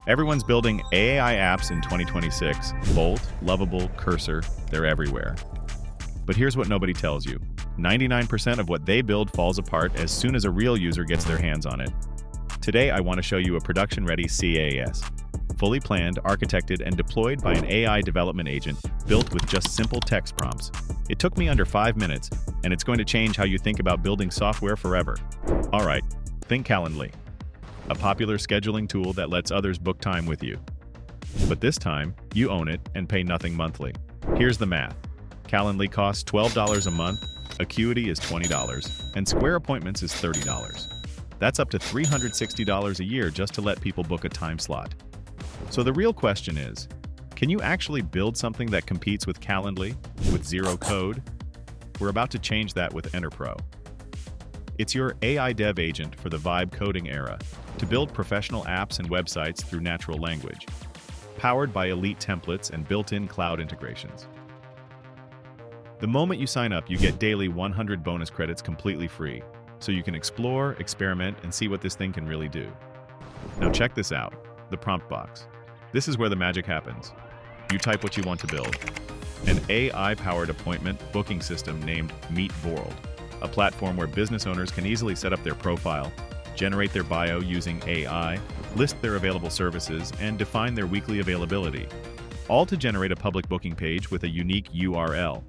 Everyone's building AI apps in 2026. Vorld, Lovable, Cursor, they're everywhere. But here's what nobody tells you. 99% of what they build falls apart as soon as a real user gets their hands on it. Today, I want to show you a production-ready SaaS. Fully planned, architected, and deployed by an AI development agent built with just simple text prompts. It took me under 5 minutes, and it's going to change how you think about building software forever. All right, think Calendly, a popular scheduling tool that lets others book time with you. But this time, you own it and pay nothing monthly. Here's the math. Calendly costs $12 a month, Acuity is $20, and Square Appointments is $30. That's up to $360 a year just to let people book a time slot. So the real question is, can you actually build something that competes with Calendly with zero code? We're about to change that with enterpro. It's your AI dev agent for the vibe coding era to build professional apps and websites through natural language, powered by elite templates and built-in cloud integrations. The moment you sign up, you get daily 100 bonus credits completely free, so you can explore, experiment, and see what this thing can really do. Now check this out, the PromptBox. This is where the magic happens. You type what you want to build. An AI-powered appointment booking system named Vorld, a platform where business owners can easily set up their profile, generate their bio using AI, list their available services, and define their weekly availability, all to generate a public booking page with a unique URL.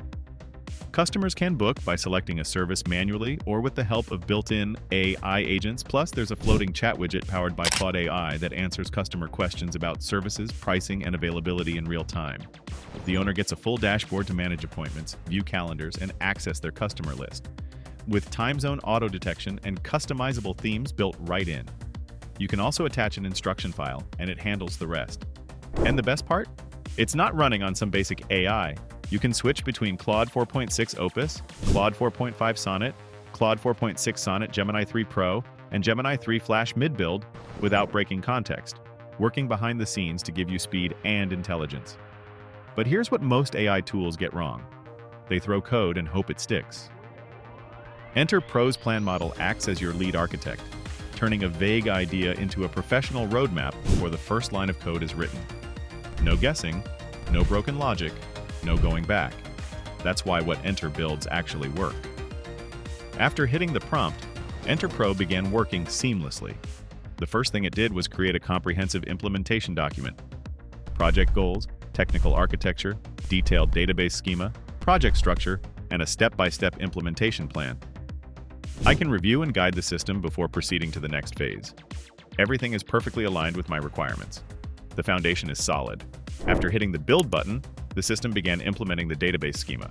Customers can book by selecting a service manually or with the help of built-in AI agents, plus there's a floating chat widget powered by Claude AI that answers customer questions about services, pricing, and availability in real time. The owner gets a full dashboard to manage appointments, view calendars, and access their customer list, with time zone auto detection and customizable themes built right in. You can also attach an instruction file, and it handles the rest. And the best part? It's not running on some basic AI. You can switch between Claude 4.6 Opus, Claude 4.5 Sonnet, Claude 4.6 Sonnet Gemini 3 Pro, and Gemini 3 Flash mid-build without breaking context, working behind the scenes to give you speed and intelligence. But here's what most AI tools get wrong. They throw code and hope it sticks. Enterpro's plan model acts as your lead architect, turning a vague idea into a professional roadmap before the first line of code is written. No guessing, no broken logic, no going back. That's why what Enter builds actually work. After hitting the prompt, enterpro began working seamlessly. The first thing it did was create a comprehensive implementation document. Project goals, technical architecture, detailed database schema, project structure, and a step-by-step implementation plan. I can review and guide the system before proceeding to the next phase. Everything is perfectly aligned with my requirements. The foundation is solid. After hitting the Build button, the system began implementing the database schema.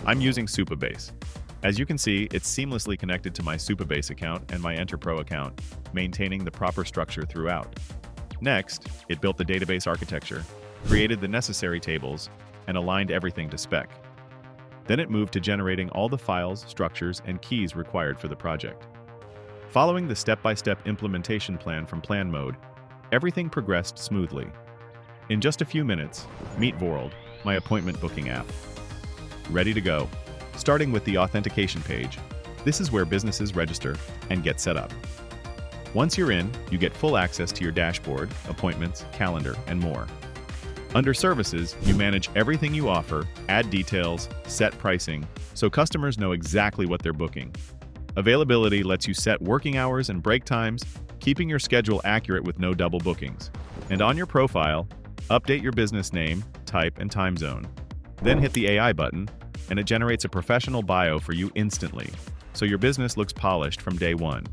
I'm using Supabase. As you can see, it's seamlessly connected to my Supabase account and my enterpro account, maintaining the proper structure throughout. Next, it built the database architecture, created the necessary tables, and aligned everything to spec. Then it moved to generating all the files, structures, and keys required for the project. Following the step-by-step implementation plan from plan mode, everything progressed smoothly. In just a few minutes, meet Vorld, my appointment booking app. Ready to go. Starting with the authentication page, this is where businesses register and get set up. Once you're in, you get full access to your dashboard, appointments, calendar, and more. Under Services, you manage everything you offer, add details, set pricing, so customers know exactly what they're booking. Availability lets you set working hours and break times, keeping your schedule accurate with no double bookings. And on your profile, update your business name, type, and time zone. Then hit the AI button, and it generates a professional bio for you instantly, so your business looks polished from day one.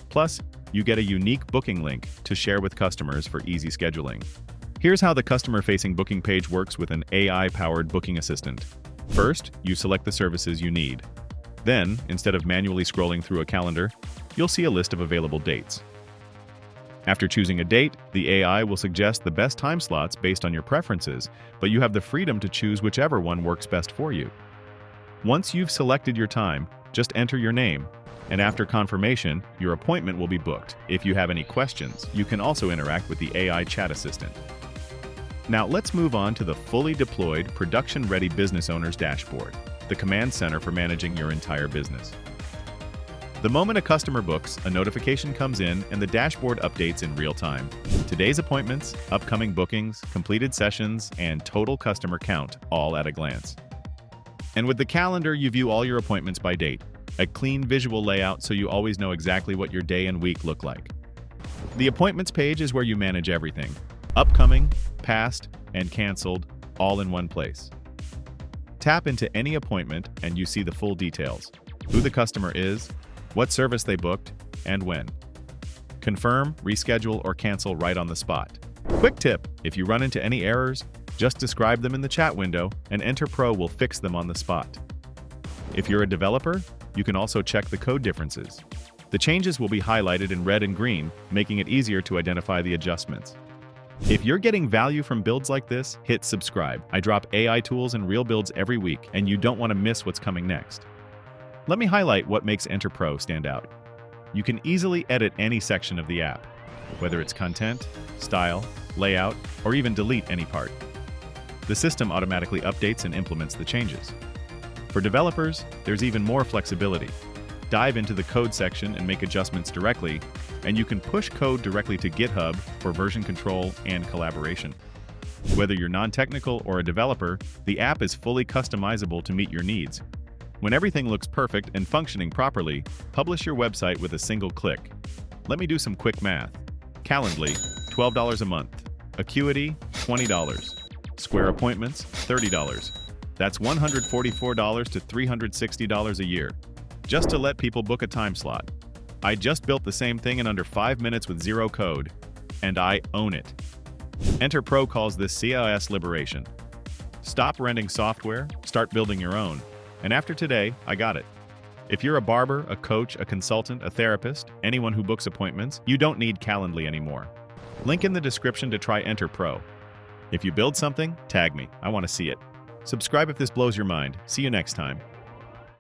Plus, you get a unique booking link to share with customers for easy scheduling. Here's how the customer-facing booking page works with an AI-powered booking assistant. First, you select the services you need. Then, instead of manually scrolling through a calendar, you'll see a list of available dates. After choosing a date, the AI will suggest the best time slots based on your preferences, but you have the freedom to choose whichever one works best for you. Once you've selected your time, just enter your name, and after confirmation, your appointment will be booked. If you have any questions, you can also interact with the AI chat assistant. Now let's move on to the fully deployed, production-ready business owner's dashboard, the command center for managing your entire business. The moment a customer books, a notification comes in and the dashboard updates in real time. Today's appointments, upcoming bookings, completed sessions, and total customer count, all at a glance. And with the calendar, you view all your appointments by date. A clean visual layout so you always know exactly what your day and week look like. The appointments page is where you manage everything. Upcoming, past, and canceled, all in one place. Tap into any appointment and you see the full details. Who the customer is, what service they booked, and when. Confirm, reschedule, or cancel right on the spot. Quick tip, if you run into any errors, just describe them in the chat window and enterpro will fix them on the spot. If you're a developer, you can also check the code differences. The changes will be highlighted in red and green, making it easier to identify the adjustments. If you're getting value from builds like this, hit subscribe. I drop AI tools and real builds every week, and you don't want to miss what's coming next. Let me highlight what makes enterpro stand out. You can easily edit any section of the app, whether it's content, style, layout, or even delete any part. The system automatically updates and implements the changes. For developers, there's even more flexibility. Dive into the code section and make adjustments directly, and you can push code directly to GitHub for version control and collaboration. Whether you're non-technical or a developer, the app is fully customizable to meet your needs. When everything looks perfect and functioning properly, publish your website with a single click. Let me do some quick math. Calendly, $12 a month. Acuity, $20. Square Appointments, $30. That's $144 to $360 a year, just to let people book a time slot. I just built the same thing in under 5 minutes with zero code, and I own it. enterpro calls this CIS liberation. Stop renting software, start building your own. And after today, I got it. If you're a barber, a coach, a consultant, a therapist, anyone who books appointments, you don't need Calendly anymore. Link in the description to try enterpro. If you build something, tag me. I want to see it. Subscribe if this blows your mind. See you next time.